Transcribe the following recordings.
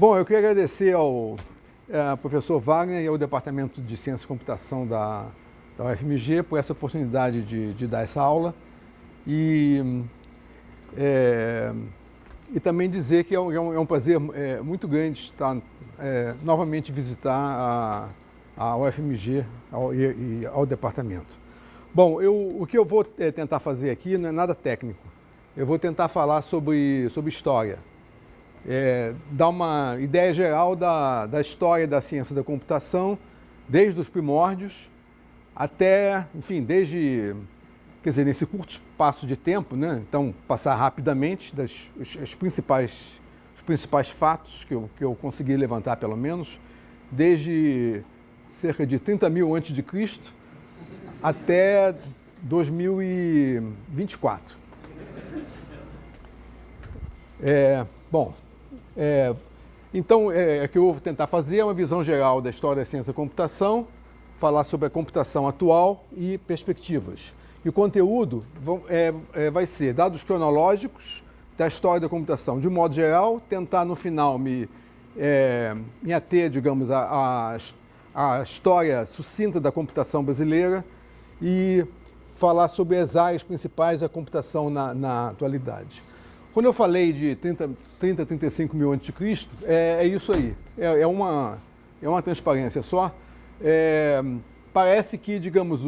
Bom, eu queria agradecer ao professor Wagner e ao Departamento de Ciência e Computação da UFMG por essa oportunidade de dar essa aula e também dizer que é um prazer muito grande estar novamente visitar a UFMG e ao departamento. Bom, o que eu vou tentar fazer aqui não é nada técnico. Eu vou tentar falar sobre história. Dar uma ideia geral da história da ciência da computação, desde os primórdios até, enfim, nesse curto espaço de tempo, né? Então, passar rapidamente os principais fatos que eu consegui levantar, pelo menos, desde cerca de 30 mil antes de Cristo até 2024. Então, o que eu vou tentar fazer é uma visão geral da história da ciência da computação, falar sobre a computação atual e perspectivas. E o conteúdo vai ser dados cronológicos da história da computação, de modo geral, tentar no final me ater, digamos, à história sucinta da computação brasileira e falar sobre as áreas principais da computação na atualidade. Quando eu falei de 35 mil a.C., é isso aí. É uma transparência só. Parece que, digamos,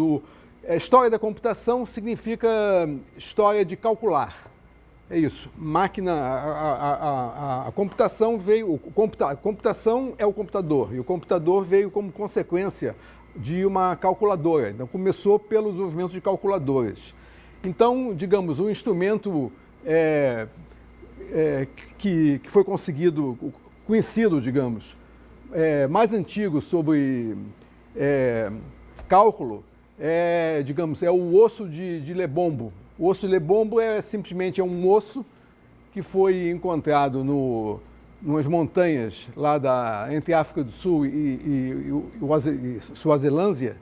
a história da computação significa história de calcular. É isso. Máquina, a computação veio... A computação é o computador, e o computador veio como consequência de uma calculadora. Então, começou pelo desenvolvimento de calculadoras. Então, digamos, o instrumento que foi conhecido, digamos, mais antigo sobre cálculo, digamos, é o osso de Lebombo. O osso de Lebombo simplesmente um osso que foi encontrado nas montanhas lá entre a África do Sul e Suazilândia,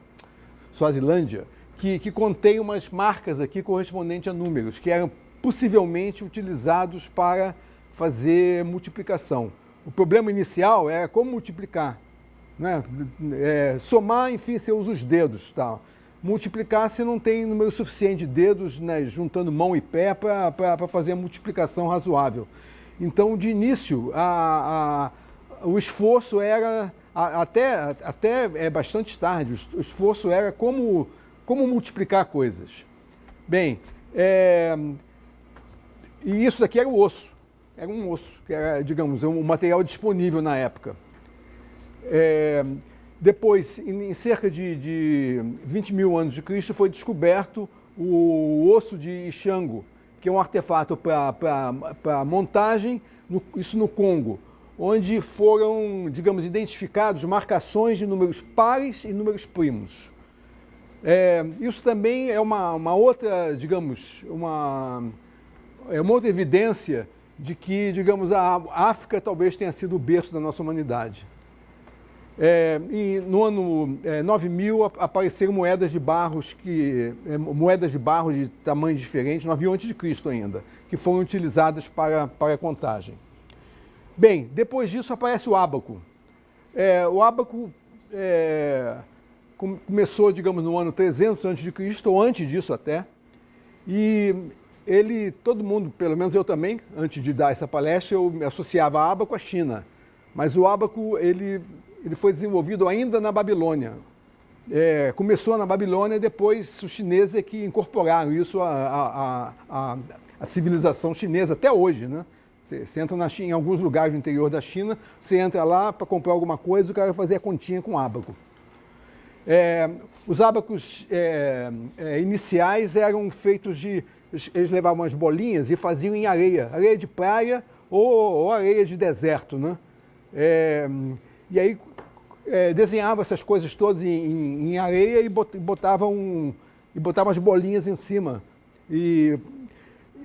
que contém umas marcas aqui correspondentes a números, que eram possivelmente utilizados para fazer multiplicação. O problema inicial era como multiplicar, né? Somar, enfim, você usa os dedos, tal. Multiplicar, você não tem número suficiente de dedos, né, juntando mão e pé para fazer a multiplicação razoável. Então, de início, o esforço era, até bastante tarde, o esforço era como multiplicar coisas. Bem, e isso daqui era o osso. Era um osso, que era, digamos, um material disponível na época. Depois, em cerca de 20 mil anos de Cristo, foi descoberto o osso de Ixango, que é um artefato para montagem, isso no Congo, onde foram, digamos, identificados marcações de números pares e números primos. Isso também é uma outra, digamos, uma outra evidência de que, digamos, a África talvez tenha sido o berço da nossa humanidade. E no ano 9000 apareceram moedas de barro de tamanhos diferentes, 9000 a.C. ainda, que foram utilizadas para a contagem. Bem, depois disso aparece o ábaco. O ábaco começou, digamos, no ano 300 a.C., ou antes disso até, e todo mundo, pelo menos eu também, antes de dar essa palestra, eu me associava a ábaco à China. Mas o ábaco, ele foi desenvolvido ainda na Babilônia. Começou na Babilônia e depois os chineses que incorporaram isso à civilização chinesa, até hoje, né? Você entra em alguns lugares do interior da China, você entra lá para comprar alguma coisa, o cara vai fazer a continha com ábaco. Os ábacos iniciais eram feitos eles levavam umas bolinhas e faziam em areia de praia ou areia de deserto, né? E aí desenhava essas coisas todas em areia e botava as bolinhas em cima.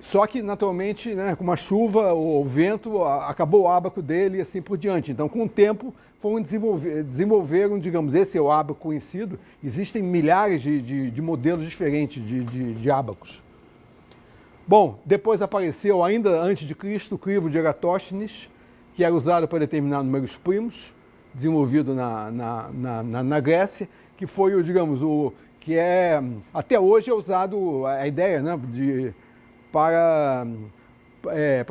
Só que, naturalmente, né, com uma chuva ou vento, acabou o ábaco dele e assim por diante. Então, com o tempo, desenvolveram, digamos, esse é o ábaco conhecido. Existem milhares de modelos diferentes de ábacos. Bom, depois apareceu, ainda antes de Cristo, o crivo de Eratóstenes, que era usado para determinar números primos, desenvolvido na Grécia, que foi o, digamos, o que é até hoje é usado a ideia, né, para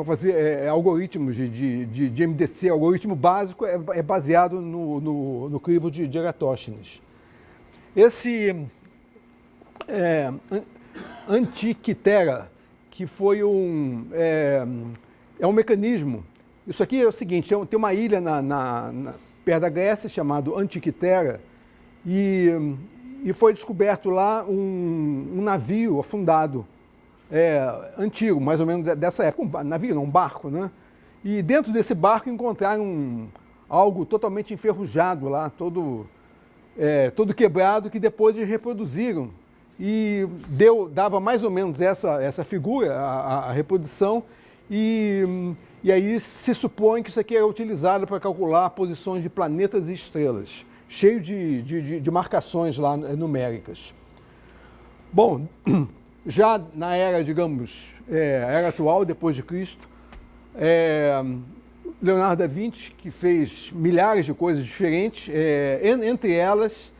fazer algoritmos de MDC, algoritmo básico é baseado no crivo de Eratosthenes. Esse Antikythera, que foi um mecanismo. Isso aqui é o seguinte, tem uma ilha perto da Grécia chamada Antikythera e foi descoberto lá um navio afundado, antigo, mais ou menos dessa época, navio, não, um barco, né? E dentro desse barco encontraram algo totalmente enferrujado lá, todo quebrado, que depois eles reproduziram e dava mais ou menos essa figura, a reprodução, e aí se supõe que isso aqui é utilizado para calcular posições de planetas e estrelas, cheio de marcações lá numéricas. Bom, já na era, digamos, a era atual, depois de Cristo, Leonardo da Vinci, que fez milhares de coisas diferentes, entre elas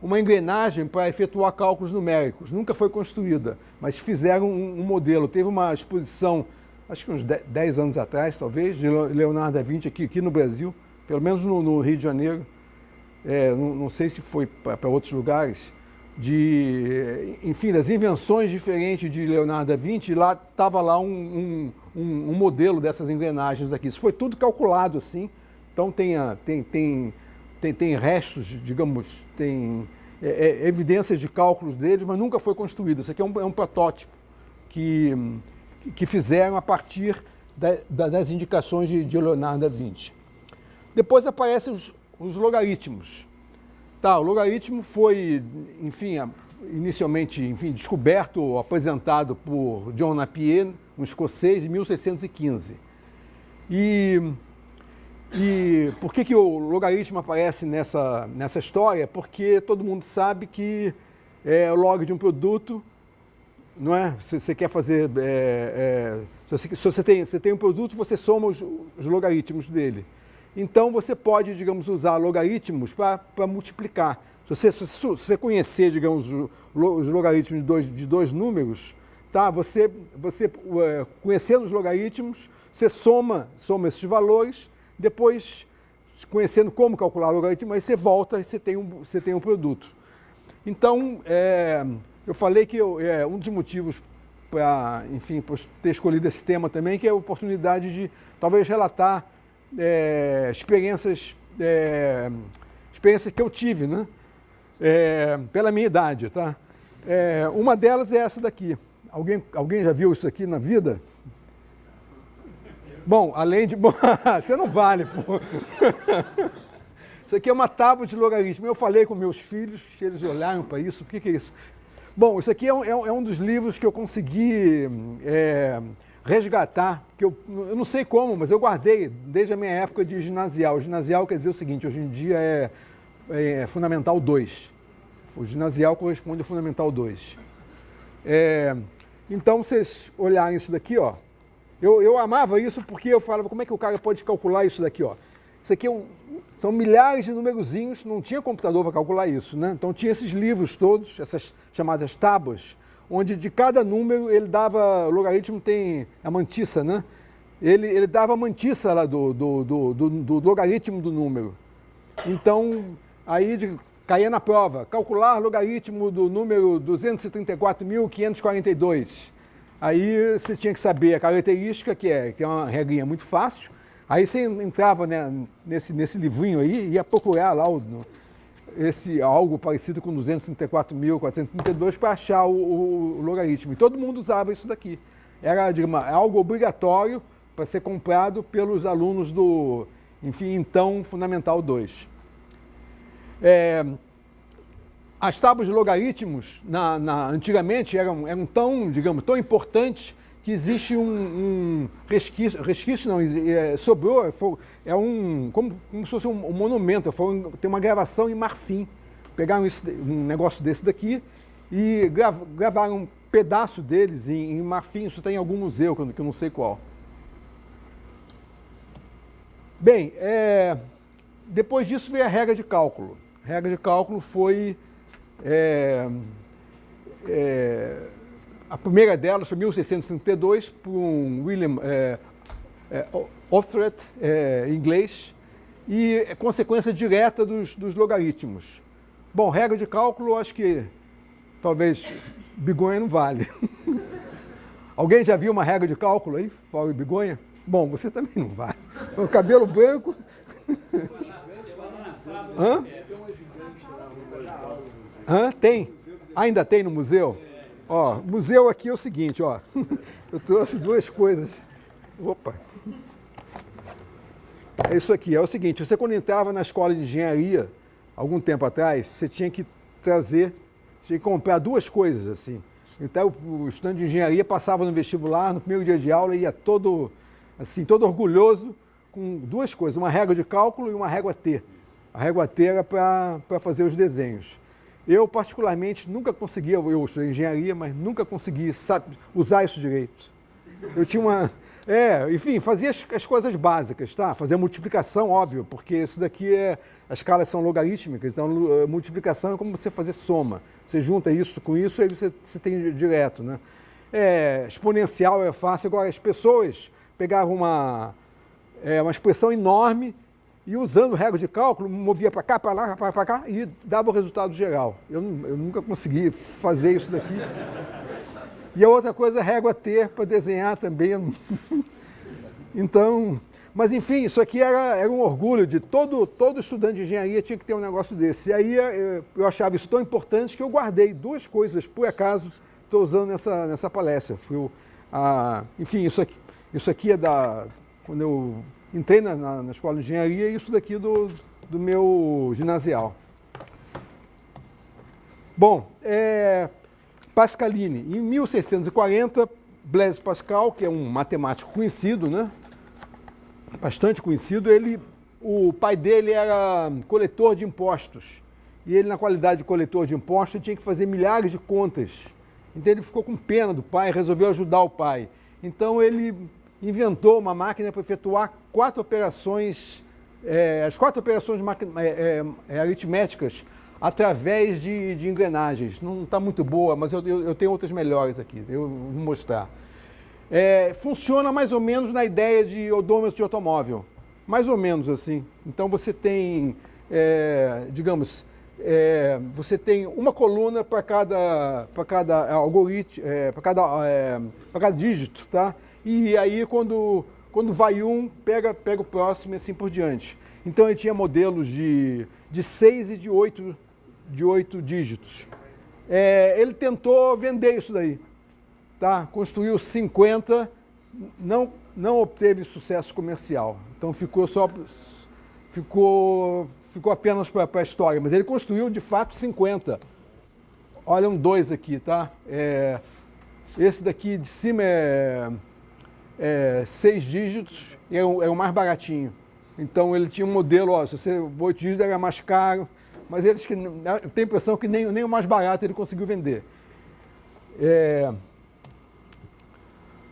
uma engrenagem para efetuar cálculos numéricos. Nunca foi construída, mas fizeram um modelo. Teve uma exposição, acho que uns 10 anos atrás, talvez, de Leonardo da Vinci aqui no Brasil, pelo menos no Rio de Janeiro. Não sei se foi para outros lugares, enfim, das invenções diferentes de Leonardo da Vinci. Lá estava lá um modelo dessas engrenagens aqui. Isso foi tudo calculado assim, então tem restos, digamos, tem evidências de cálculos deles, mas nunca foi construído. Isso aqui é um protótipo que fizeram a partir das indicações de Leonardo da Vinci. Depois aparecem os logaritmos. O logaritmo foi, enfim, inicialmente descoberto ou apresentado por John Napier, um escocês, em 1615. E por que o logaritmo aparece nessa história? Porque todo mundo sabe que o log de um produto, não é? Você quer fazer... se você tem um produto, você soma os logaritmos dele. Então, você pode, digamos, usar logaritmos para multiplicar. Se você conhecer, digamos, os logaritmos de dois números, tá? Você conhecendo os logaritmos, você soma esses valores, depois, conhecendo como calcular o logaritmo, aí você volta e você tem um produto. Então, eu falei que um dos motivos para, enfim, ter escolhido esse tema também, que é a oportunidade de, talvez, relatar experiências que eu tive, né? Pela minha idade, tá? Uma delas é essa daqui. Alguém já viu isso aqui na vida? Bom, além de... você não vale, pô. Isso aqui é uma tábua de logaritmo. Eu falei com meus filhos, eles olharam para isso. O que é isso? Bom, isso aqui é um dos livros que eu consegui resgatar, que eu não sei como, mas eu guardei desde a minha época de ginasial. O ginasial quer dizer o seguinte, hoje em dia é Fundamental 2. O ginasial corresponde ao Fundamental 2. Então, vocês olharem isso daqui, ó, eu amava isso porque eu falava, como é que o cara pode calcular isso daqui, ó? Isso aqui são milhares de numerozinhos, não tinha computador para calcular isso, né? Então tinha esses livros todos, essas chamadas tábuas, onde de cada número ele dava, o logaritmo tem a mantissa, né? Ele dava a mantissa lá do logaritmo do número. Então, aí caía na prova, calcular logaritmo do número 234.542. Aí você tinha que saber a característica, que é uma regrinha muito fácil. Aí você entrava, né, nesse livrinho aí e ia procurar lá algo parecido com 234.432 para achar o logaritmo. E todo mundo usava isso daqui. Era, digamos, algo obrigatório para ser comprado pelos alunos do, enfim, então, Fundamental 2. As tábuas de logaritmos, antigamente, eram tão, digamos, tão importantes que existe um resquício não, sobrou, como se fosse um monumento, tem uma gravação em marfim. Pegaram um negócio desse daqui e gravaram um pedaço deles em marfim, isso tem em algum museu, que eu não sei qual. Bem, depois disso veio a regra de cálculo. A regra de cálculo foi... a primeira delas foi em 1632, por um William Oughtred, inglês, e é consequência direta dos logaritmos. Bom, regra de cálculo, acho que talvez Bigonha não vale. Alguém já viu uma regra de cálculo aí, fora Bigonha? Bom, você também não vale. O cabelo branco... Hã? Hã? Tem? Ainda tem no museu? Ó, o museu aqui é o seguinte, ó. Eu trouxe duas coisas. Opa! É isso aqui, é o seguinte, você quando entrava na escola de engenharia, algum tempo atrás, você tinha que comprar duas coisas, assim. Então, o estudante de engenharia passava no vestibular, no primeiro dia de aula, ia todo orgulhoso, com duas coisas, uma régua de cálculo e uma régua T. A régua T era para fazer os desenhos. Eu, particularmente, nunca conseguia, eu estudei engenharia, mas nunca consegui usar isso direito. Eu tinha uma... enfim, fazia as coisas básicas, tá? Fazia multiplicação, óbvio, porque isso daqui as escalas são logarítmicas, então multiplicação é como você fazer soma. Você junta isso com isso, aí você tem direto, né? Exponencial é fácil. Agora, as pessoas pegavam uma expressão enorme e usando regra de cálculo, movia para cá, para lá, para cá e dava o resultado geral. Eu nunca consegui fazer isso daqui. E a outra coisa é régua T para desenhar também. Então, mas enfim, isso aqui era um orgulho de todo estudante de engenharia tinha que ter um negócio desse. E aí eu achava isso tão importante que eu guardei duas coisas, por acaso, estou usando nessa palestra. Enfim, isso aqui é quando eu entrei na escola de engenharia, e isso daqui do meu ginasial. Bom, Pascalini, em 1640, Blaise Pascal, que é um matemático conhecido, né? Bastante conhecido, o pai dele era coletor de impostos. E ele, na qualidade de coletor de impostos, tinha que fazer milhares de contas. Então ele ficou com pena do pai, resolveu ajudar o pai. Então ele inventou uma máquina para efetuar as 4 operações aritméticas através de engrenagens. Não está muito boa, mas eu tenho outras melhores aqui, eu vou mostrar. Funciona mais ou menos na ideia de odômetro de automóvel, mais ou menos assim. Então você tem, você tem uma coluna para cada algoritmo, para cada dígito, tá? E aí quando vai um, pega o próximo e assim por diante. Então ele tinha modelos de 6 e de 8 dígitos. Ele tentou vender isso daí, tá? Construiu 50, não obteve sucesso comercial. Então ficou apenas para a história, mas ele construiu de fato 50. Olha um 2 aqui, tá? Esse daqui de cima é 6 dígitos e é o mais baratinho. Então ele tinha um modelo, se você 8 dígitos era mais caro, mas eu tenho a impressão que nem o mais barato ele conseguiu vender.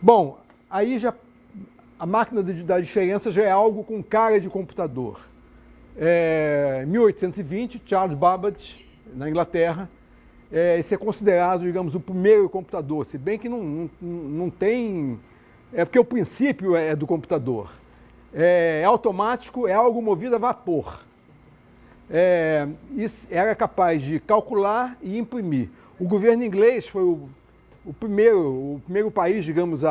Bom, aí já a máquina da diferença já é algo com cara de computador. Em 1820, Charles Babbage, na Inglaterra, esse é considerado, digamos, o primeiro computador, se bem que não tem... porque o princípio é do computador. É automático, é algo movido a vapor. Era capaz de calcular e imprimir. O governo inglês foi o primeiro país, digamos,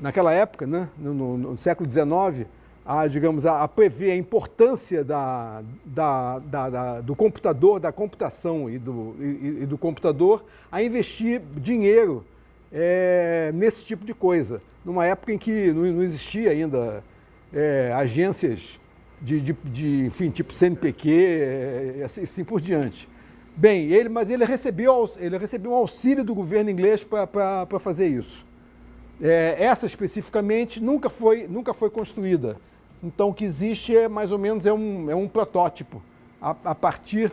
naquela época, né, no século XIX, a prever a importância do computador, da computação e do computador, a investir dinheiro nesse tipo de coisa, numa época em que não existia ainda agências enfim, tipo CNPq, assim por diante. Bem, mas ele recebeu um auxílio do governo inglês para fazer isso. Essa especificamente nunca foi construída. Então o que existe mais ou menos um protótipo a partir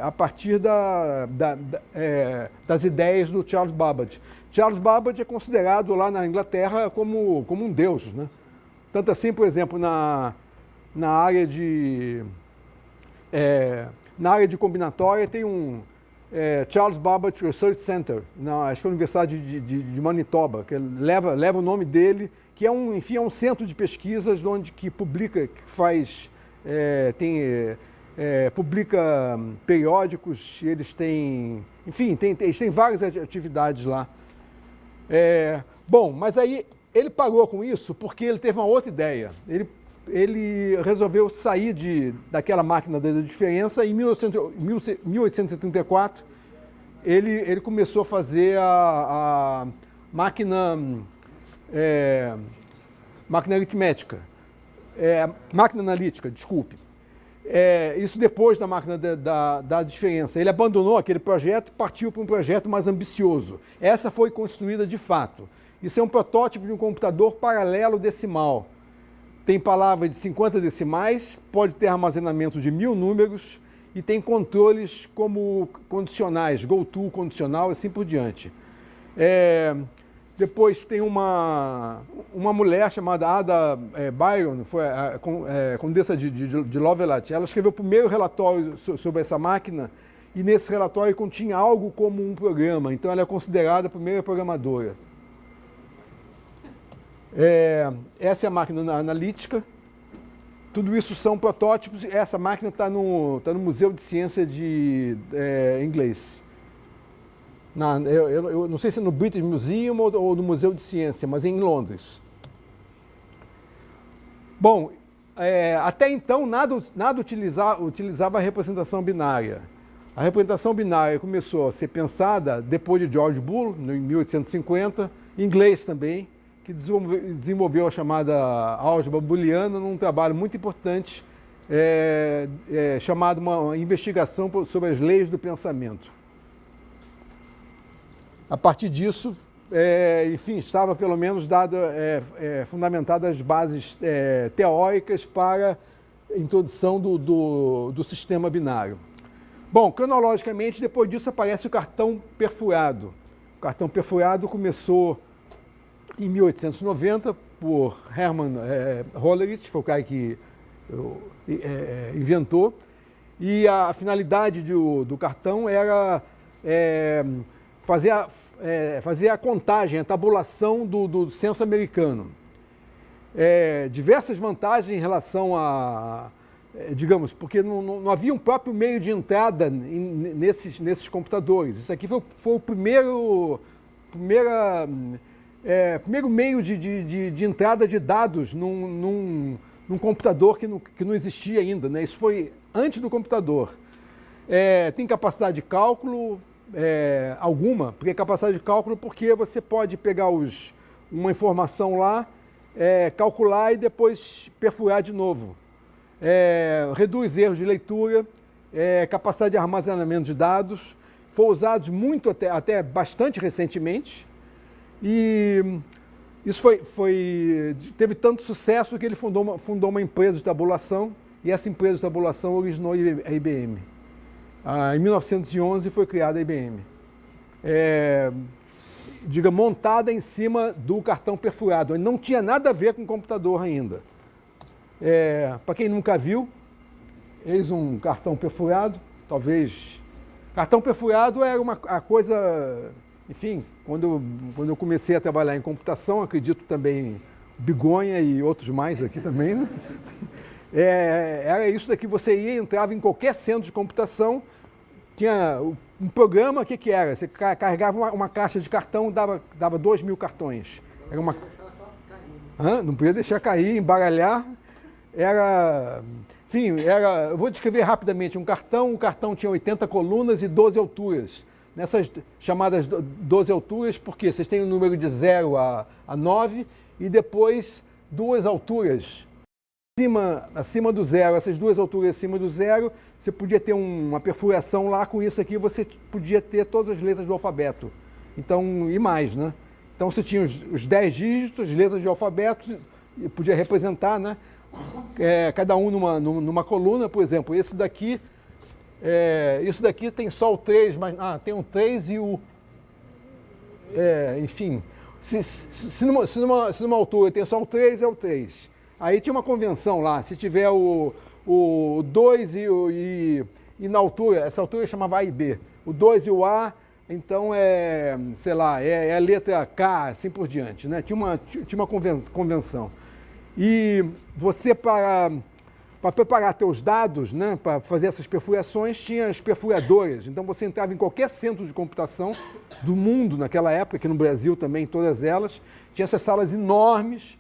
a partir das ideias do Charles Babbage. Charles Babbage é considerado lá na Inglaterra como um deus, né? Tanto assim, por exemplo, na área de combinatória tem um Charles Babbage Research Center, acho que é a Universidade de Manitoba, que leva o nome dele, que é um centro de pesquisas onde que publica, que faz, publica periódicos, eles têm, enfim, eles têm várias atividades lá. Bom, mas aí ele parou com isso porque ele teve uma outra ideia. Ele resolveu sair daquela máquina da diferença. Em 1874, ele começou a fazer a máquina aritmética, máquina analítica, desculpe. Isso depois da máquina da diferença. Ele abandonou aquele projeto e partiu para um projeto mais ambicioso. Essa foi construída de fato. Isso é um protótipo de um computador paralelo decimal. Tem palavra de 50 decimais, pode ter armazenamento de 1000 números e tem controles como condicionais, go-to condicional e assim por diante. Depois tem uma mulher chamada Ada Byron, foi a condessa de Lovelat. Ela escreveu o primeiro relatório sobre essa máquina e nesse relatório continha algo como um programa. Então ela é considerada a primeira programadora. Essa é a máquina analítica. Tudo isso são protótipos. Essa máquina está no Museu de Ciência de inglês. Eu não sei se é no British Museum ou no Museu de Ciência, mas em Londres. Bom, até então nada utilizava a representação binária. A representação binária começou a ser pensada depois de George Boole, em 1850, em inglês também, que desenvolveu a chamada álgebra booleana num trabalho muito importante chamado uma investigação sobre as leis do pensamento. A partir disso, enfim, estava pelo menos fundamentadas as bases teóricas para a introdução do sistema binário. Bom, cronologicamente, depois disso aparece o cartão perfurado. O cartão perfurado começou em 1890 por Hermann Hollerith, foi o cara que inventou, e a finalidade do cartão era fazer a contagem, a tabulação do censo americano. Diversas vantagens em relação digamos, porque não havia um próprio meio de entrada nesses computadores. Isso aqui foi o primeiro meio de entrada de dados num computador que não existia ainda, né? Isso foi antes do computador. Tem capacidade de cálculo alguma, porque capacidade de cálculo porque você pode pegar uma informação lá, calcular e depois perfurar de novo. Reduz erros de leitura, capacidade de armazenamento de dados, foi usado muito até bastante recentemente. E isso teve tanto sucesso que ele fundou uma empresa de tabulação, e essa empresa de tabulação originou a IBM. Em 1911 foi criada a IBM, montada em cima do cartão perfurado. Ele não tinha nada a ver com computador ainda. Para quem nunca viu, eis um cartão perfurado, talvez... Cartão perfurado era a coisa... Enfim, quando eu comecei a trabalhar em computação, acredito também Bigonha e outros mais aqui também, né? Era isso daqui, você entrava em qualquer centro de computação, tinha um programa, o que era? Você carregava uma caixa de cartão, dava 2.000 cartões. Era uma... Não podia deixar cair, embaralhar. Enfim, eu vou descrever rapidamente o cartão tinha 80 colunas e 12 alturas. Nessas chamadas 12 alturas, porque vocês têm o número de 0 a 9 e depois duas alturas acima do zero. Essas duas alturas acima do zero, você podia ter uma perfuração lá, com isso aqui você podia ter todas as letras do alfabeto. Então, e mais, né? Então você tinha os 10 dígitos, as letras de alfabeto, e podia representar, né? Cada um numa coluna, por exemplo, esse daqui Isso daqui tem só o 3, mas tem o 3 e o... enfim, se numa altura tem só o 3, é o 3. Aí tinha uma convenção lá, se tiver o 2 e na altura, essa altura chamava A e B. O 2 e o A, então sei lá, é a letra K, assim por diante, né? Tinha uma convenção. E você, para preparar teus dados, né, para fazer essas perfurações, tinha as perfuradoras. Então você entrava em qualquer centro de computação do mundo naquela época, aqui no Brasil também, todas elas, tinha essas salas enormes.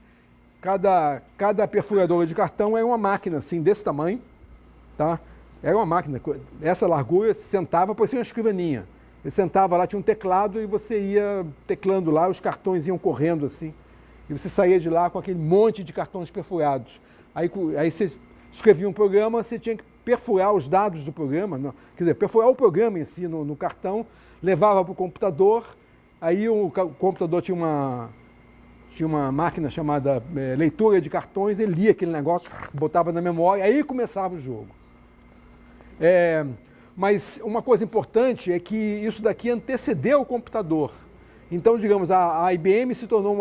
Cada perfuradora de cartão era uma máquina assim, desse tamanho, tá? Era uma máquina, essa largura, se sentava, parecia uma escrivaninha. Você sentava lá, tinha um teclado e você ia teclando lá, os cartões iam correndo assim. E você saía de lá com aquele monte de cartões perfurados. Aí você escrevia um programa, você tinha que perfurar os dados do programa, não, quer dizer, perfurar o programa em si no cartão, levava para o computador, aí o computador tinha uma máquina chamada leitura de cartões, ele lia aquele negócio, botava na memória, aí começava o jogo. Mas uma coisa importante é que isso daqui antecedeu o computador. Então, digamos, a IBM se tornou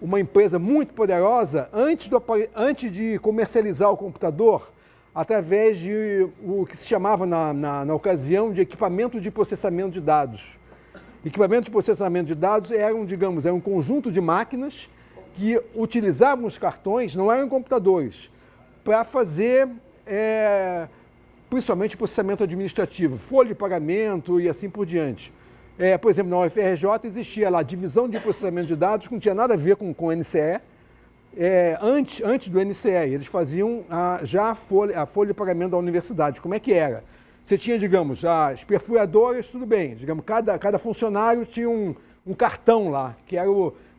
uma empresa muito poderosa antes de comercializar o computador, através de o que se chamava na ocasião de equipamento de processamento de dados. Equipamentos de processamento de dados eram um conjunto de máquinas que utilizavam os cartões, não eram computadores, para fazer principalmente processamento administrativo, folha de pagamento e assim por diante. Por exemplo, na UFRJ existia lá a divisão de processamento de dados, que não tinha nada a ver com o NCE, antes do NCE. Eles faziam já a folha de pagamento da universidade. Como é que era? Você tinha, digamos, as perfuradoras, tudo bem. Digamos, cada funcionário tinha um cartão lá, que era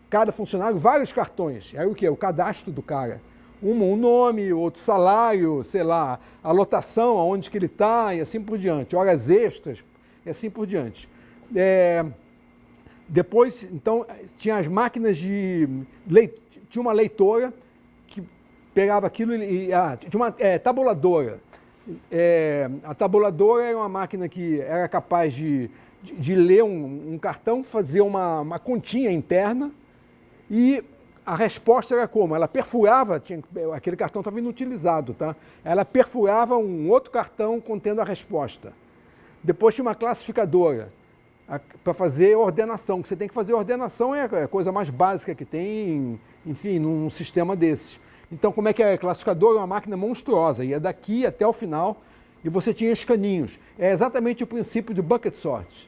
cada funcionário, vários cartões. Era o quê? O cadastro do cara. Um nome, outro salário, sei lá, a lotação, aonde que ele está e assim por diante. Horas extras e assim por diante. Depois, então, tinha as máquinas tinha uma leitora que pegava aquilo tinha uma tabuladora. A tabuladora era uma máquina que era capaz de ler um cartão, fazer uma continha interna e a resposta era como? Ela perfurava, aquele cartão estava inutilizado, tá? Ela perfurava um outro cartão contendo a resposta. Depois tinha uma classificadora para fazer ordenação, que você tem que fazer ordenação, é a coisa mais básica que tem, enfim, num sistema desses. Então, como é que é? A classificadora é uma máquina monstruosa, ia daqui até o final, e você tinha os caninhos. É exatamente o princípio do bucket sort.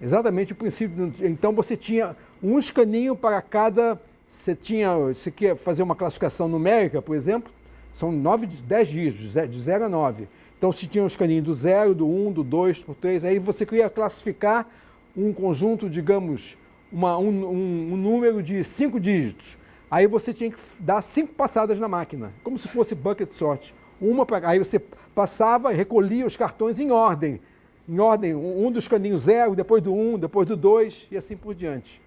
Exatamente o princípio. Então, você tinha um escaninho para cada... Você quer fazer uma classificação numérica, por exemplo, são 10 dígitos, de 0 a 9. Então, se tinha os caninhos do 0, do 1, do 2, do 3, aí você queria classificar um conjunto, digamos, um número de 5 dígitos. Aí você tinha que dar 5 passadas na máquina, como se fosse bucket sort. Aí você passava e recolhia os cartões em ordem, um dos caninhos 0, depois do 1, depois do 2 e assim por diante.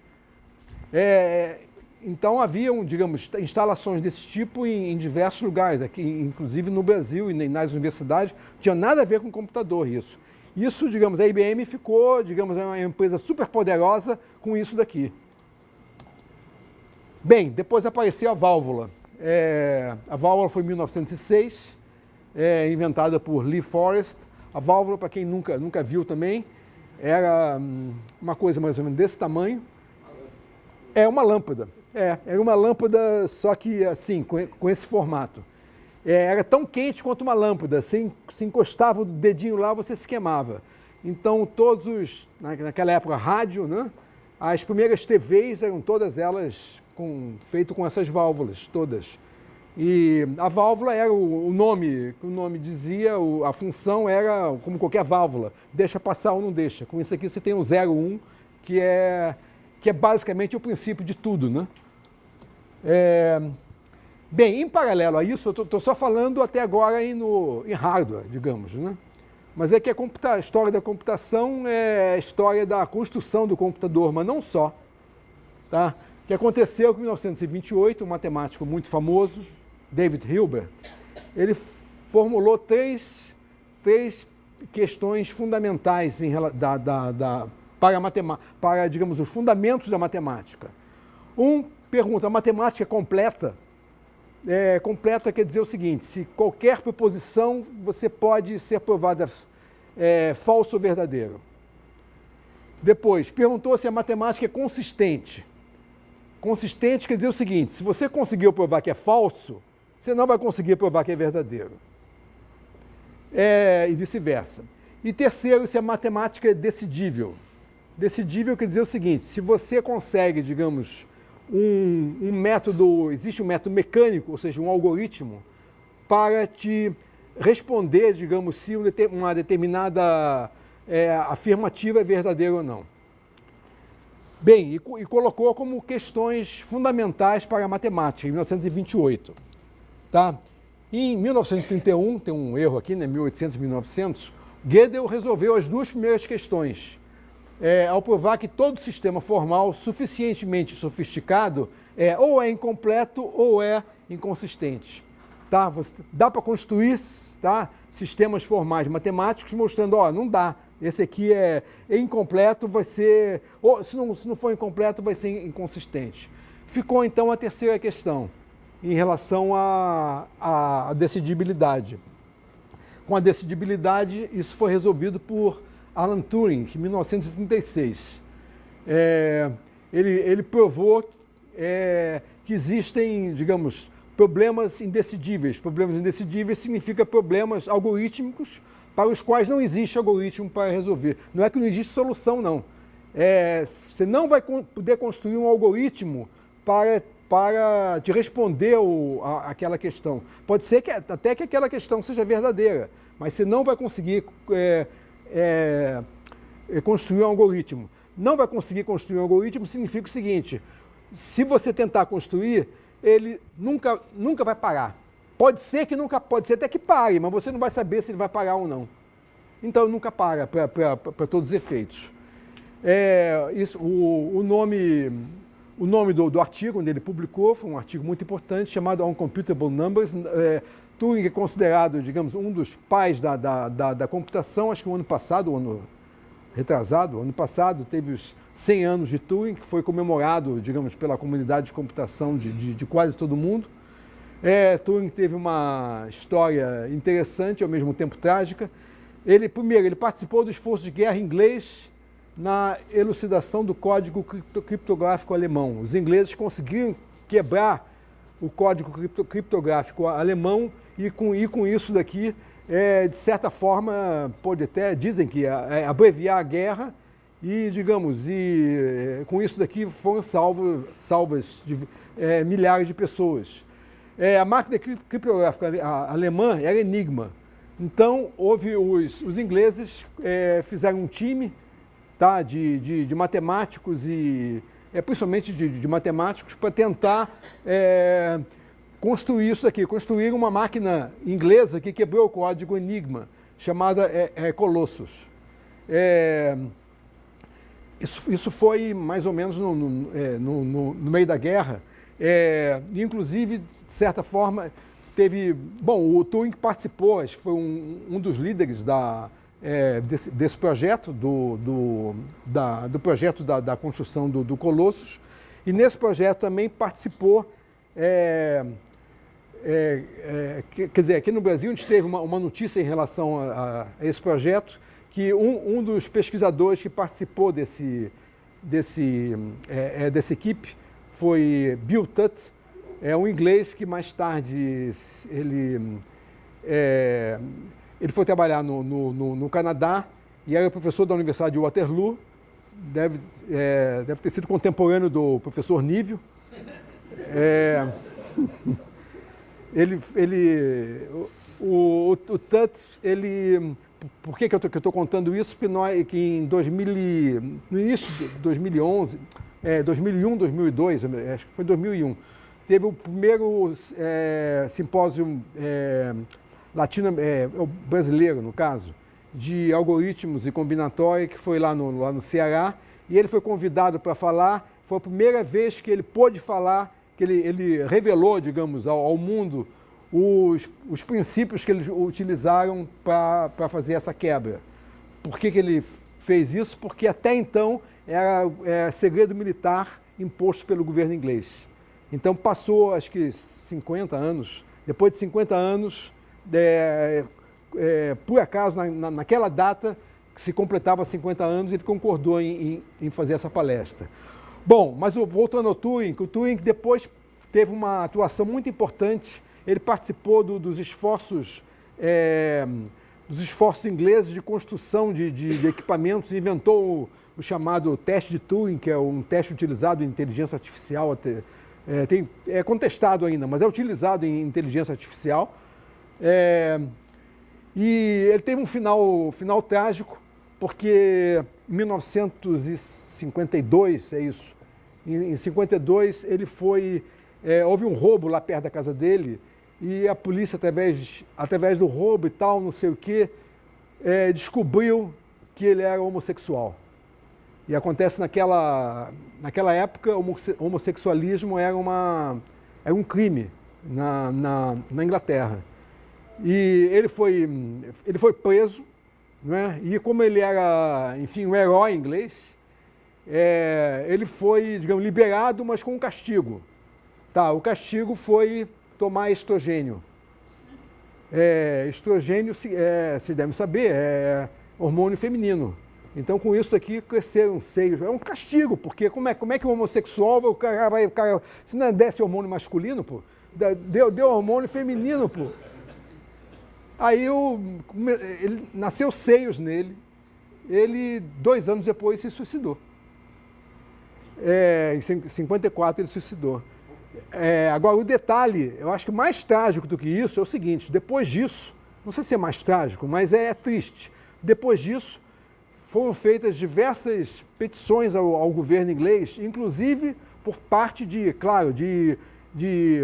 Então haviam, digamos, instalações desse tipo em diversos lugares, aqui, inclusive no Brasil e nas universidades, não tinha nada a ver com computador isso. Isso, digamos, a IBM ficou, digamos, uma empresa super poderosa com isso daqui. Bem, depois apareceu a válvula. A válvula foi em 1906, inventada por Lee Forrest. A válvula, para quem nunca viu também, era uma coisa mais ou menos desse tamanho. Uma lâmpada. Era uma lâmpada, só que assim, com esse formato. Era tão quente quanto uma lâmpada. Se encostava o dedinho lá, você se queimava. Então, naquela época, rádio, né? As primeiras TVs eram todas elas feitas com essas válvulas, todas. E a válvula era o nome dizia, a função era como qualquer válvula, deixa passar ou não deixa. Com isso aqui você tem o 0, 1, que é basicamente o princípio de tudo, né? Bem, em paralelo a isso, eu estou só falando até agora em hardware, digamos, né? Mas é que a história da computação é a história da construção do computador, mas não só. Tá? O que aconteceu em 1928, um matemático muito famoso, David Hilbert, ele formulou três três questões fundamentais para, digamos, os fundamentos da matemática. Pergunta, a matemática é completa? Completa quer dizer o seguinte, se qualquer proposição você pode ser provada falso ou verdadeiro. Depois, perguntou se a matemática é consistente. Consistente quer dizer o seguinte, se você conseguiu provar que é falso, você não vai conseguir provar que é verdadeiro. E vice-versa. E terceiro, se a matemática é decidível. Decidível quer dizer o seguinte, se você consegue, digamos, um método, existe um método mecânico, ou seja, um algoritmo, para te responder, digamos, se uma determinada afirmativa é verdadeira ou não. Bem, e colocou como questões fundamentais para a matemática, em 1928. Tá? Em 1931, tem um erro aqui, né, 1800 e 1900, Gödel resolveu as duas primeiras questões, ao provar que todo sistema formal suficientemente sofisticado ou é incompleto ou é inconsistente. Tá? Dá para construir, tá, sistemas formais matemáticos mostrando, não dá, esse aqui é incompleto, vai ser, ou se não for incompleto, vai ser inconsistente. Ficou então a terceira questão, em relação à decidibilidade. Com a decidibilidade, isso foi resolvido por Alan Turing, em 1936. Ele provou que existem, digamos, problemas indecidíveis. Problemas indecidíveis significa problemas algorítmicos para os quais não existe algoritmo para resolver. Não é que não existe solução, não. Você não vai poder construir um algoritmo para te responder aquela questão. Pode ser até que aquela questão seja verdadeira, mas você não vai conseguir construir um algoritmo. Não vai conseguir construir um algoritmo significa o seguinte, se você tentar construir, ele nunca vai parar. Pode ser até que pare, mas você não vai saber se ele vai parar ou não. Então nunca para para todos os efeitos. O nome do artigo onde ele publicou foi um artigo muito importante chamado Uncomputable Numbers. Turing é considerado, digamos, um dos pais da computação. Acho que o ano passado, ano passado, teve os 100 anos de Turing, que foi comemorado, digamos, pela comunidade de computação de quase todo mundo. Turing teve uma história interessante, ao mesmo tempo trágica. Ele participou do esforço de guerra inglês na elucidação do código criptográfico alemão. Os ingleses conseguiram quebrar o código criptográfico alemão e com isso daqui, de certa forma, dizem que abreviar a guerra e, digamos, com isso daqui foram salvas milhares de pessoas. A máquina criptográfica alemã era Enigma. Então, os ingleses fizeram um time, tá, de matemáticos principalmente de matemáticos, para tentar construir isso aqui, construir uma máquina inglesa que quebrou o código Enigma, chamada Colossus. Isso foi mais ou menos no meio da guerra. Inclusive, de certa forma, o Turing participou, acho que foi um dos líderes desse projeto, do projeto da construção do Colossus, e nesse projeto também participou, quer dizer, aqui no Brasil a gente teve uma notícia em relação a esse projeto, que um dos pesquisadores que participou dessa equipe foi Bill Tutt, um inglês que mais tarde ele foi trabalhar no Canadá e era professor da Universidade de Waterloo, deve ter sido contemporâneo do professor Nívio. O Tutt, por que eu estou contando isso? Porque que no início de 2011, 2001, 2002, acho que foi 2001, teve o primeiro simpósio brasileiro, no caso, de algoritmos e combinatória, que foi lá no Ceará, e ele foi convidado para falar. Foi a primeira vez que ele pôde falar, que ele revelou, digamos, ao mundo os princípios que eles utilizaram para fazer essa quebra. Por que ele fez isso? Porque até então era segredo militar imposto pelo governo inglês. Então passou, acho que 50 anos, depois de 50 anos, por acaso, naquela data, que se completava 50 anos, ele concordou em fazer essa palestra. Bom, mas voltando ao Turing, o Turing depois teve uma atuação muito importante. Ele participou dos esforços ingleses de construção de equipamentos, inventou o chamado teste de Turing, que é um teste utilizado em inteligência artificial, é contestado ainda, mas é utilizado em inteligência artificial. E ele teve um final trágico, porque em 1952, é isso, em 52 ele houve um roubo lá perto da casa dele, e a polícia, através do roubo e tal, não sei o quê, descobriu que ele era homossexual. E acontece naquela época, o homossexualismo era um crime na Inglaterra. E ele foi preso, né? E como ele era, enfim, um herói inglês, ele foi, digamos, liberado, mas com um castigo. Tá, o castigo foi tomar estrogênio. Estrogênio, se deve saber, é hormônio feminino. Então, com isso aqui, cresceram seios. É um castigo, porque como é que o homossexual, o cara, se não desse hormônio masculino, pô, deu hormônio feminino, pô. Aí nasceu seios nele, ele, 2 anos depois, se suicidou. Em 54 ele se suicidou. Agora, o detalhe, eu acho que mais trágico do que isso é o seguinte: depois disso, não sei se é mais trágico, mas é triste, depois disso foram feitas diversas petições ao governo inglês, inclusive por parte de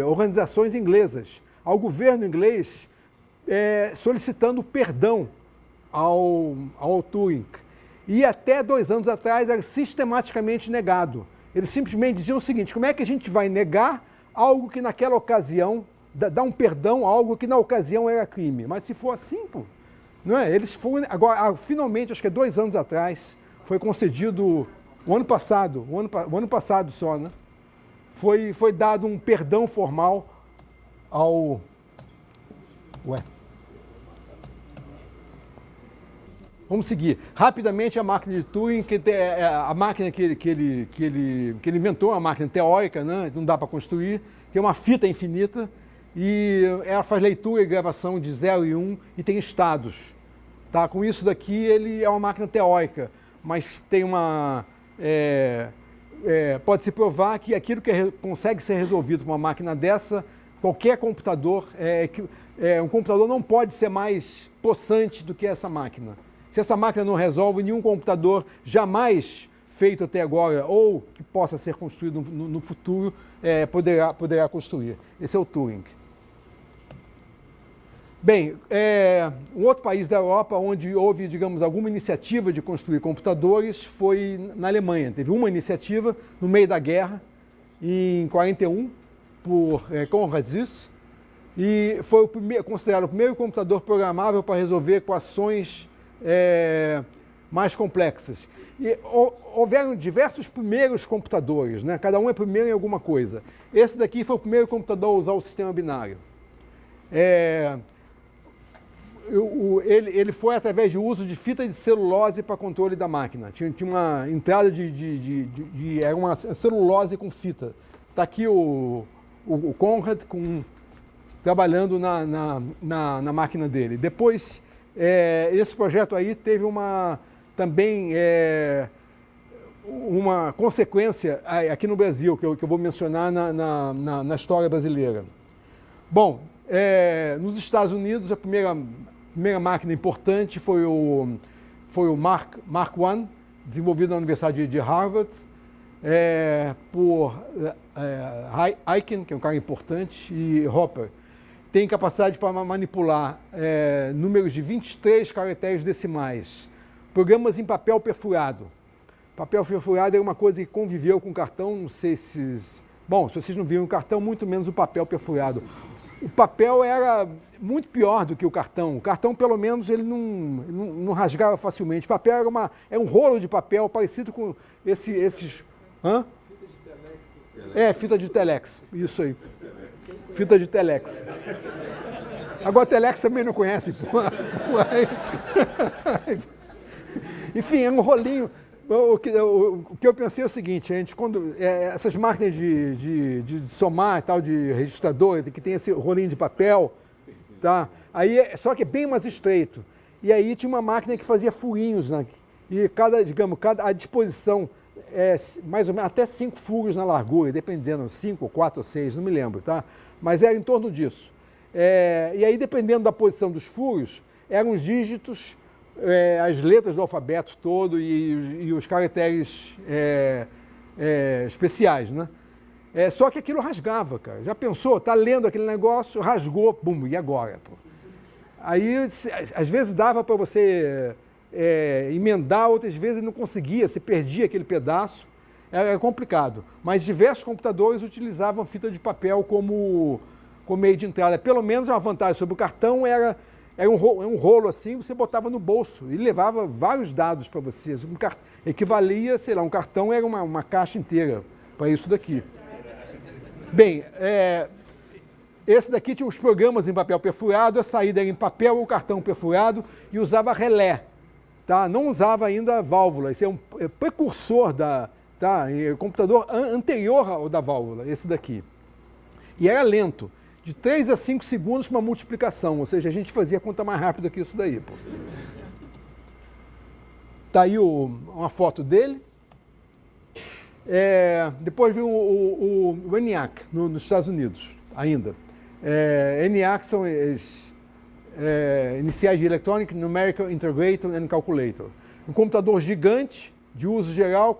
organizações inglesas, ao governo inglês, solicitando perdão ao Turing. E até 2 anos atrás era sistematicamente negado. Eles simplesmente diziam o seguinte: como é que a gente vai negar algo que naquela ocasião, dar um perdão a algo que na ocasião era crime? Mas se for assim, pô, não é? Eles foram, agora, finalmente, acho que 2 anos atrás, foi concedido, o ano passado só, né? Foi dado um perdão formal ao... Vamos seguir. Rapidamente, a máquina de Turing, a máquina que ele inventou, a máquina teórica, né? Não dá para construir, tem uma fita infinita, e ela faz leitura e gravação de 0 e 1 e tem estados. Tá? Com isso daqui, ele é uma máquina teórica, mas tem pode-se provar que aquilo que consegue ser resolvido com uma máquina dessa, qualquer computador, um computador não pode ser mais possante do que essa máquina. Se essa máquina não resolve, nenhum computador jamais feito até agora ou que possa ser construído no futuro poderá construir. Esse é o Turing. Bem, um outro país da Europa onde houve, digamos, alguma iniciativa de construir computadores foi na Alemanha. Teve uma iniciativa no meio da guerra, em 41, por Konrad Zuse, e foi considerado o primeiro computador programável para resolver equações mais complexas. E houveram diversos primeiros computadores, né? Cada um é primeiro em alguma coisa. Esse daqui foi o primeiro computador a usar o sistema binário. Ele foi através do uso de fita de celulose para controle da máquina. Tinha uma entrada era uma celulose com fita. Está aqui o Konrad trabalhando na máquina dele. Depois, esse projeto aí teve também uma consequência aqui no Brasil, que eu vou mencionar na história brasileira. Bom, nos Estados Unidos, a primeira máquina importante foi o Mark I, desenvolvido na Universidade de Harvard, por Aiken, que é um cara importante, e Hopper. Tem capacidade para manipular números de 23 caracteres decimais, programas em papel perfurado. Papel perfurado é uma coisa que conviveu com cartão, não sei se Bom, se vocês não viram o cartão, muito menos o papel perfurado. O papel era muito pior do que o cartão. O cartão, pelo menos, ele não rasgava facilmente. O papel era um rolo de papel parecido com esses... Hã? Fita de telex. Isso aí. Fita de telex. Agora, telex também não conhece. Enfim, é um rolinho. O que eu pensei é o seguinte, essas máquinas de somar e tal, de registrador, que tem esse rolinho de papel, tá? Só que é bem mais estreito. E aí tinha uma máquina que fazia furinhos, né? E a disposição mais ou menos até 5 furos na largura, dependendo, 5, 4 ou 6, não me lembro, tá? Mas era em torno disso. E aí, dependendo da posição dos furos, eram os dígitos, as letras do alfabeto todo e os caracteres especiais, né? Só que aquilo rasgava, cara. Já pensou? Tá lendo aquele negócio, rasgou, pum, e agora? Pô? Aí, às vezes dava para você emendar, outras vezes não conseguia, você perdia aquele pedaço. Era complicado. Mas diversos computadores utilizavam fita de papel como meio de entrada. Pelo menos a vantagem sobre o cartão era um rolo assim, você botava no bolso e levava vários dados para você. Equivalia, sei lá, um cartão era uma caixa inteira para isso daqui. Bem, esse daqui tinha os programas em papel perfurado, a saída era em papel ou cartão perfurado e usava relé. Tá? Não usava ainda válvula, esse é um precursor computador anterior ao da válvula, esse daqui. E era lento, de 3 a 5 segundos para uma multiplicação, ou seja, a gente fazia conta mais rápida que isso daí. Pô. Tá aí uma foto dele. Depois veio o ENIAC, nos Estados Unidos, ainda. ENIAC são iniciais de Electronic Numerical Integrator and Calculator. Um computador gigante, de uso geral,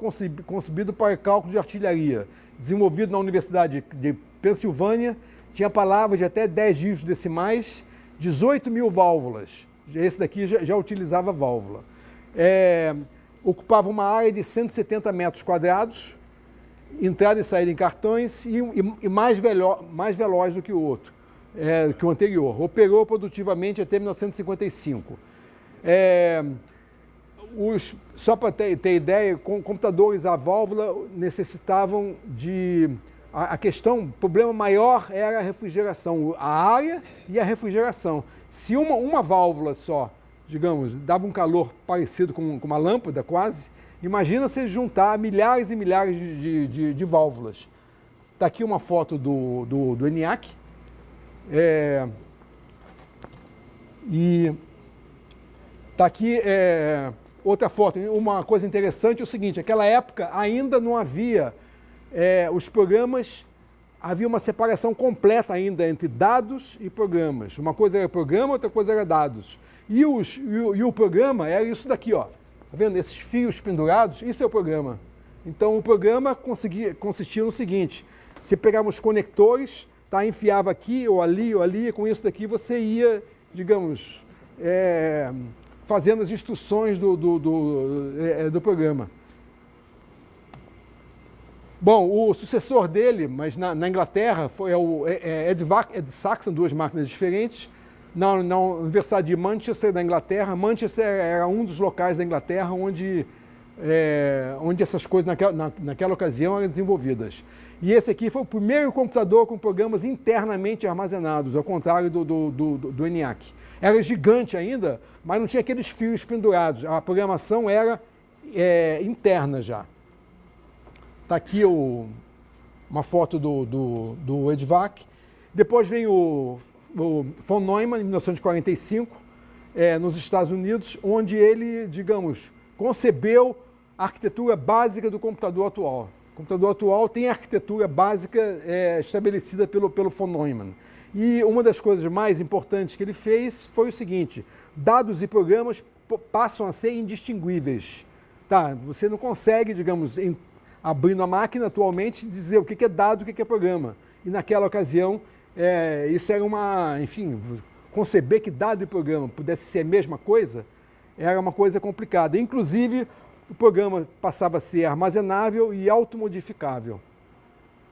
concebido para cálculo de artilharia. Desenvolvido na Universidade de Pensilvânia, tinha palavras de até 10 dígitos decimais, 18 mil válvulas. Esse daqui já utilizava válvula. Ocupava uma área de 170 metros quadrados, entrada e saída em cartões e mais veloz do que o outro, que o anterior. Operou produtivamente até 1955. Só para ter ideia, computadores a válvula necessitavam de... o problema maior era a refrigeração, a área e a refrigeração. Se uma válvula só, digamos, dava um calor parecido com uma lâmpada quase, imagina você juntar milhares e milhares de válvulas. Está aqui uma foto do ENIAC. E está aqui outra foto. Uma coisa interessante é o seguinte, naquela época ainda não havia os programas, havia uma separação completa ainda entre dados e programas. Uma coisa era programa, outra coisa era dados. E o programa era isso daqui, ó. Tá vendo? Esses fios pendurados, isso é o programa. Então o programa consistia no seguinte, você pegava os conectores, enfiava aqui ou ali, e com isso daqui você ia, digamos, fazendo as instruções do programa. Bom, o sucessor dele, mas na Inglaterra, foi o Ed Saxon, duas máquinas diferentes, na Universidade de Manchester, da Inglaterra. Manchester era um dos locais da Inglaterra onde essas coisas, naquela ocasião, eram desenvolvidas. E esse aqui foi o primeiro computador com programas internamente armazenados, ao contrário do ENIAC. Era gigante ainda, mas não tinha aqueles fios pendurados. A programação era interna já. Está aqui uma foto do EDVAC. Depois vem o von Neumann, em 1945, nos Estados Unidos, onde ele, digamos, concebeu a arquitetura básica do computador atual. O computador atual tem a arquitetura básica estabelecida pelo von Neumann. E uma das coisas mais importantes que ele fez foi o seguinte, dados e programas passam a ser indistinguíveis. Tá? Você não consegue, digamos, abrindo a máquina atualmente, dizer o que é dado e o que é programa. E naquela ocasião, isso era enfim, conceber que dado e programa pudesse ser a mesma coisa, era uma coisa complicada. Inclusive, o programa passava a ser armazenável e automodificável.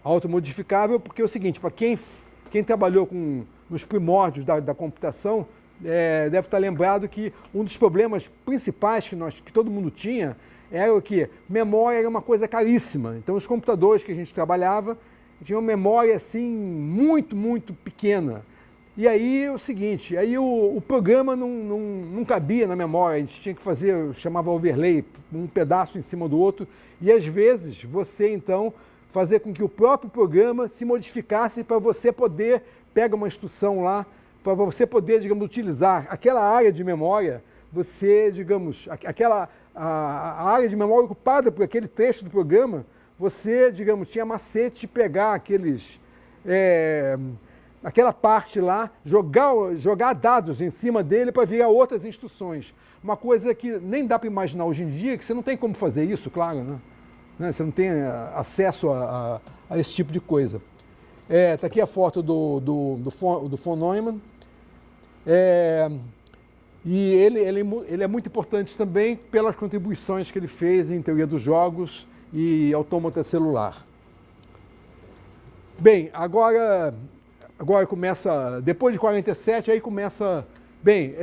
automodificável, porque é o seguinte, para quem trabalhou nos primórdios da computação, deve estar lembrado que um dos problemas principais que todo mundo tinha era o que? Memória era uma coisa caríssima. Então, os computadores que a gente trabalhava tinham memória assim muito, muito pequena. E aí o seguinte, aí o programa não cabia na memória, a gente tinha que fazer, eu chamava overlay, um pedaço em cima do outro, e às vezes você então fazer com que o próprio programa se modificasse para você poder pegar uma instrução lá, para você poder, digamos, utilizar aquela área de memória, você, digamos, a área de memória ocupada por aquele trecho do programa, você, digamos, tinha macete de pegar aquela parte lá, jogar dados em cima dele para virar outras instruções. Uma coisa que nem dá para imaginar hoje em dia, que você não tem como fazer isso, claro, né? Você não tem acesso a esse tipo de coisa. Está aqui a foto do von Neumann. E ele é muito importante também pelas contribuições que ele fez em teoria dos jogos e autômata celular. Bem, agora começa, depois de 47, aí começa, bem,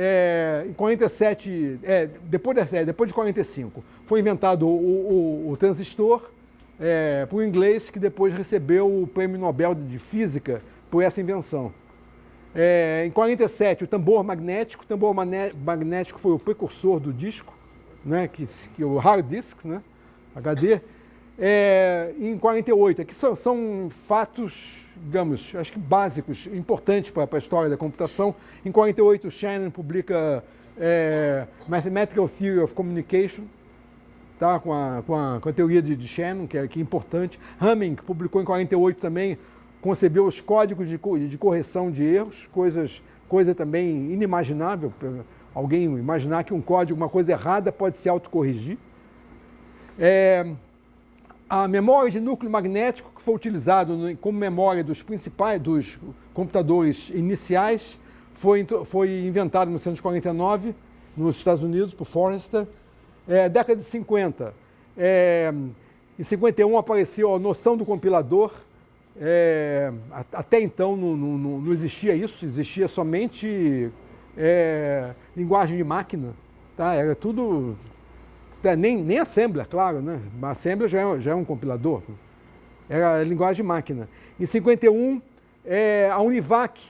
em 47, depois de 45, foi inventado o transistor, por um inglês que depois recebeu o Prêmio Nobel de Física por essa invenção. Em 47, o tambor magnético foi o precursor do disco, né, que o hard disk, né, HD. Em 48, aqui são fatos, digamos, acho que básicos, importantes para a história da computação. Em 48, Shannon publica Mathematical Theory of Communication, tá, com a teoria de Shannon, que é importante. Hamming publicou em 48 também, concebeu os códigos de correção de erros, coisa também inimaginável, alguém imaginar que um código, uma coisa errada, pode se autocorrigir. A memória de núcleo magnético, que foi utilizado como memória dos computadores iniciais, foi inventado em 1949, nos Estados Unidos, por Forrester. Década de 50, em 51 apareceu a noção do compilador. Até então não existia isso, existia somente linguagem de máquina, tá? Era tudo, nem assembler, claro, né? Assembler já é um compilador, era linguagem de máquina. Em 51, a Univac,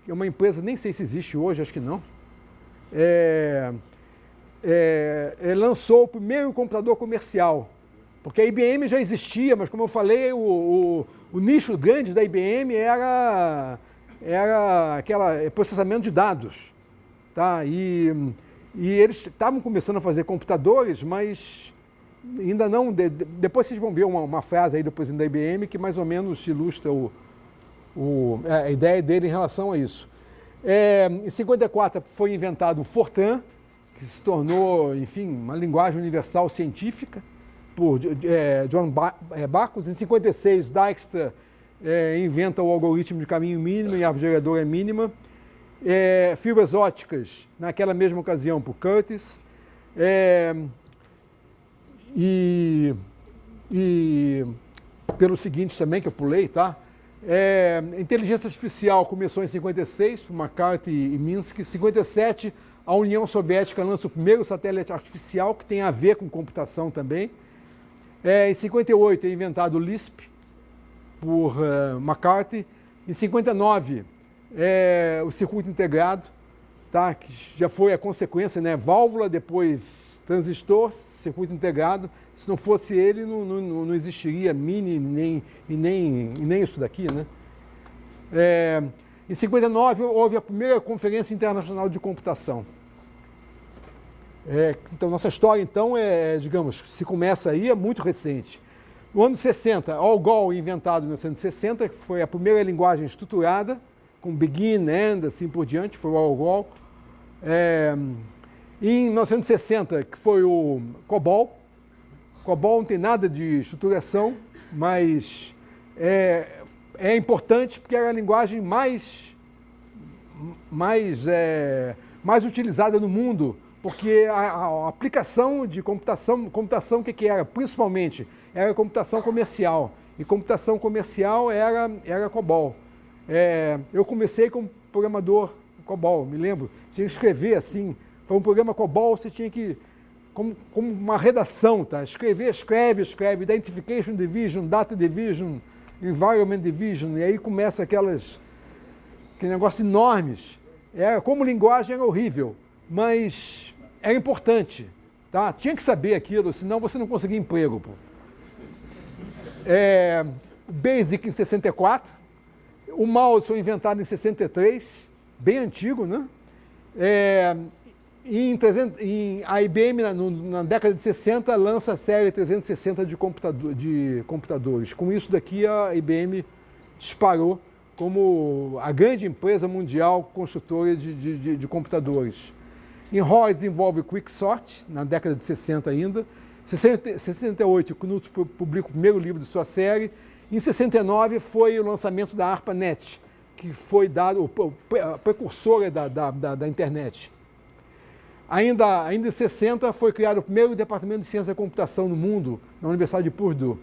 que é uma empresa, nem sei se existe hoje, acho que não, lançou o primeiro computador comercial, porque a IBM já existia, mas como eu falei, o nicho grande da IBM era aquele processamento de dados, tá? E eles estavam começando a fazer computadores, mas ainda não. Depois vocês vão ver uma frase aí do presidente da IBM que mais ou menos ilustra a ideia dele em relação a isso. Em 54 foi inventado o Fortran, que se tornou, enfim, uma linguagem universal científica, por John Backus. Em 56, Dijkstra inventa o algoritmo de caminho mínimo e a árvore geradora mínima. Fibras ópticas, naquela mesma ocasião, por Curtis. E pelo seguinte também, que eu pulei, tá? Inteligência artificial começou em 56, por McCarthy e Minsky. Em 57, a União Soviética lança o primeiro satélite artificial, que tem a ver com computação também. Em 58 é inventado o Lisp, por McCarthy. Em 59, o circuito integrado, tá? Que já foi a consequência, né? Válvula, depois transistor, circuito integrado. Se não fosse ele, não existiria MINI nem isso daqui, né? Em 59, houve a primeira Conferência Internacional de Computação. Então, nossa história, então, digamos, se começa aí, é muito recente. No ano 60, ALGOL, inventado em 1960, que foi a primeira linguagem estruturada, com begin, end, assim por diante, foi o ALGOL. Em 1960, que foi o COBOL. COBOL não tem nada de estruturação, mas é importante porque era a linguagem mais utilizada no mundo, porque a aplicação de computação, o que era? Principalmente, era computação comercial. E computação comercial era COBOL. Eu comecei como programador COBOL, me lembro. Tinha que escrever assim, foi um programa COBOL, você tinha que, como uma redação, tá? Escreve, Identification Division, Data Division, Environment Division, e aí começa aqueles negócios enormes. Como linguagem era horrível, mas era importante, tá? Tinha que saber aquilo, senão você não conseguia emprego. Pô. Basic em 64, o mouse foi inventado em 63, bem antigo, né? A IBM, na década de 60, lança a série 360 de computadores. Com isso daqui, a IBM disparou como a grande empresa mundial construtora de computadores. Em ROS desenvolve o Quicksort, na década de 60 ainda. Em 68, o Knut publica o primeiro livro de sua série. Em 69 foi o lançamento da ARPANET, que foi dado a precursora da internet. Ainda em 60 foi criado o primeiro departamento de ciência da computação no mundo, na Universidade de Purdue.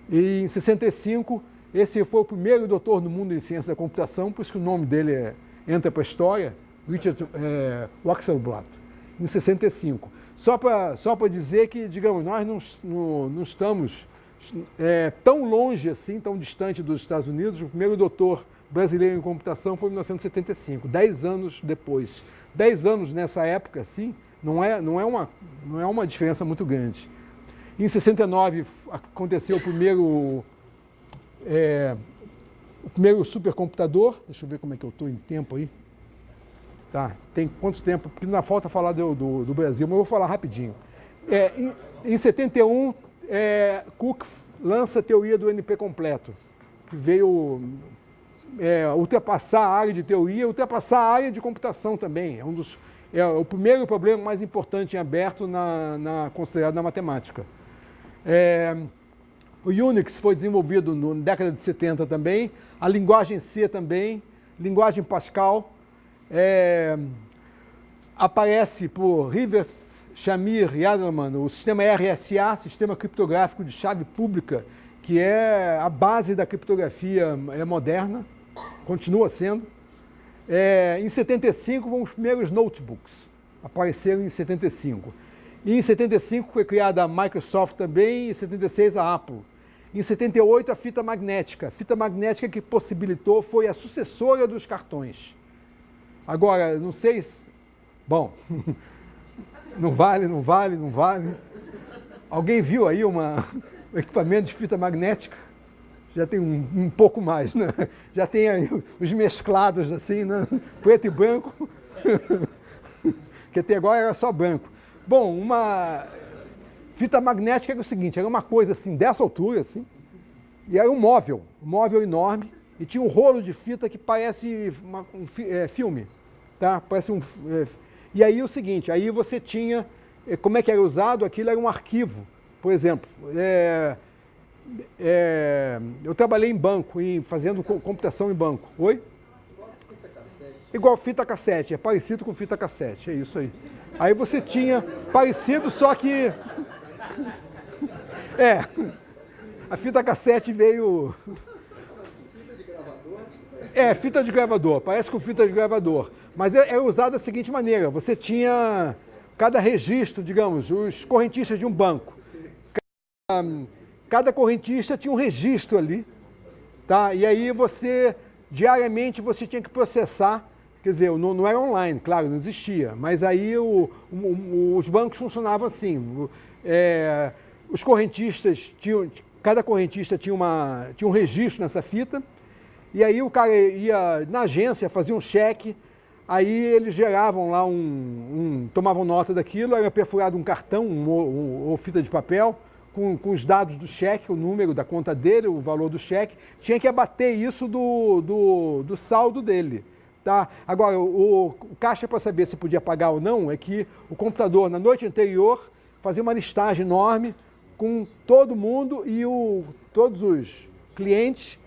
E em 65, esse foi o primeiro doutor no mundo em ciência da computação, por isso que o nome dele entra para a história, Richard Waxelblatt, em 65. Só para dizer que, digamos, nós não estamos tão longe assim, tão distante dos Estados Unidos. O primeiro doutor brasileiro em computação foi em 1975, 10 anos depois. 10 anos nessa época, assim, não é uma diferença muito grande. Em 69 aconteceu o primeiro supercomputador. Deixa eu ver como é que eu estou em tempo aí. Tá, tem quanto tempo? Porque não falta falar do Brasil, mas eu vou falar rapidinho. Em 71, Cook lança a teoria do NP completo, que veio ultrapassar a área de teoria, ultrapassar a área de computação também. É o primeiro problema mais importante em aberto considerado na matemática. O Unix foi desenvolvido na década de 70 também, a linguagem C também, linguagem Pascal. Aparece por Rivers, Shamir e Adleman o sistema RSA, Sistema Criptográfico de Chave Pública, que é a base da criptografia moderna, continua sendo. Em 75 vão os primeiros notebooks, apareceram em 75. E em 75 foi criada a Microsoft também, em 76 a Apple. Em 78 a fita magnética. A fita magnética que possibilitou foi a sucessora dos cartões. Agora, não sei se... Bom, não vale. Alguém viu aí um equipamento de fita magnética? Já tem um pouco mais, né? Já tem aí os mesclados assim, né? Preto e branco. Que até agora era só branco. Bom, uma fita magnética era o seguinte, era uma coisa assim, dessa altura, assim, e era um móvel enorme, e tinha um rolo de fita que parece filme. Tá? Parece e aí o seguinte, aí você tinha, como é que era usado? Aquilo era um arquivo, por exemplo. Eu trabalhei em banco, fazendo computação em banco. Oi? Igual fita cassete, é parecido com fita cassete, é isso aí. Aí você tinha parecido, só que... a fita cassete veio... fita de gravador, parece com fita de gravador. Mas é usado da seguinte maneira, você tinha cada registro, digamos, os correntistas de um banco. Cada correntista tinha um registro ali, tá? E aí diariamente, você tinha que processar, quer dizer, não era online, claro, não existia, mas aí os bancos funcionavam assim. Os correntistas cada correntista tinha um registro nessa fita, e aí o cara ia na agência, fazia um cheque, aí eles geravam lá tomavam nota daquilo, era perfurado um cartão ou fita de papel, com os dados do cheque, o número da conta dele, o valor do cheque, tinha que abater isso do saldo dele. Tá? Agora, o caixa, para saber se podia pagar ou não, é que o computador, na noite anterior, fazia uma listagem enorme com todo mundo e todos os clientes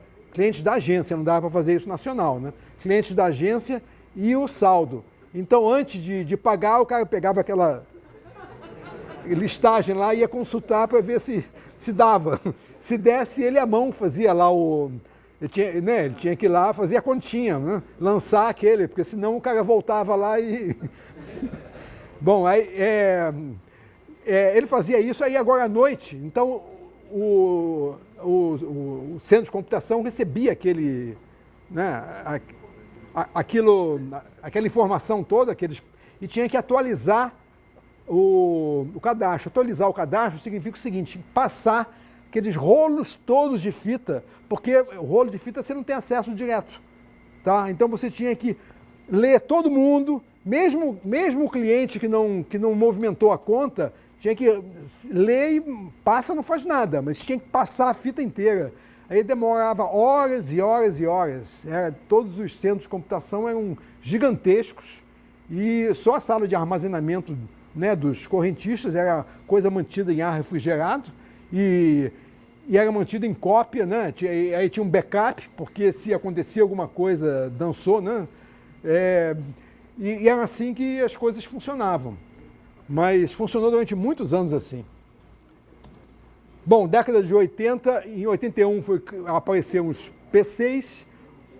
da agência, não dava para fazer isso nacional, né? Clientes da agência e o saldo. Então, antes de pagar, o cara pegava aquela listagem lá e ia consultar para ver se dava. Se desse, ele à mão fazia lá o... Ele tinha que ir lá, fazia a continha, né? Lançar aquele, porque senão o cara voltava lá e... Bom, aí, ele fazia isso, aí agora à noite, então o centro de computação recebia aquele, né, aquela informação toda, e tinha que atualizar o cadastro. Atualizar o cadastro significa o seguinte, passar aqueles rolos todos de fita, porque o rolo de fita você não tem acesso direto, tá? Então você tinha que ler todo mundo, mesmo o cliente que não movimentou a conta, tinha que ler e passa, não faz nada, mas tinha que passar a fita inteira. Aí demorava horas e horas e horas. Todos os centros de computação eram gigantescos e só a sala de armazenamento, né, dos correntistas era coisa mantida em ar refrigerado e era mantida em cópia, né? Aí tinha um backup, porque se acontecia alguma coisa, dançou, né? E era assim que as coisas funcionavam. Mas funcionou durante muitos anos assim. Bom, década de 80, em 81 apareceram os PCs,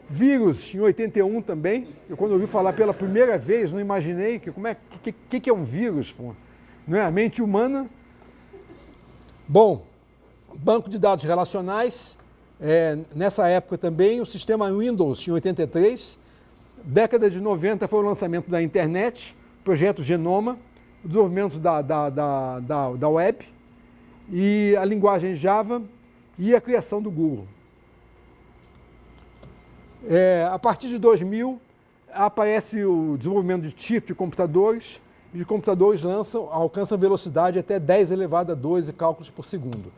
vírus em 81 também. Eu quando ouvi falar pela primeira vez, não imaginei que é um vírus, pô? Não é a mente humana. Bom, banco de dados relacionais, nessa época também, o sistema Windows em 83. Década de 90 foi o lançamento da internet, projeto Genoma, o desenvolvimento da web, e a linguagem Java e a criação do Google. A partir de 2000, aparece o desenvolvimento de chip de computadores, e os computadores alcançam velocidade até 10 elevado a 12 cálculos por segundo.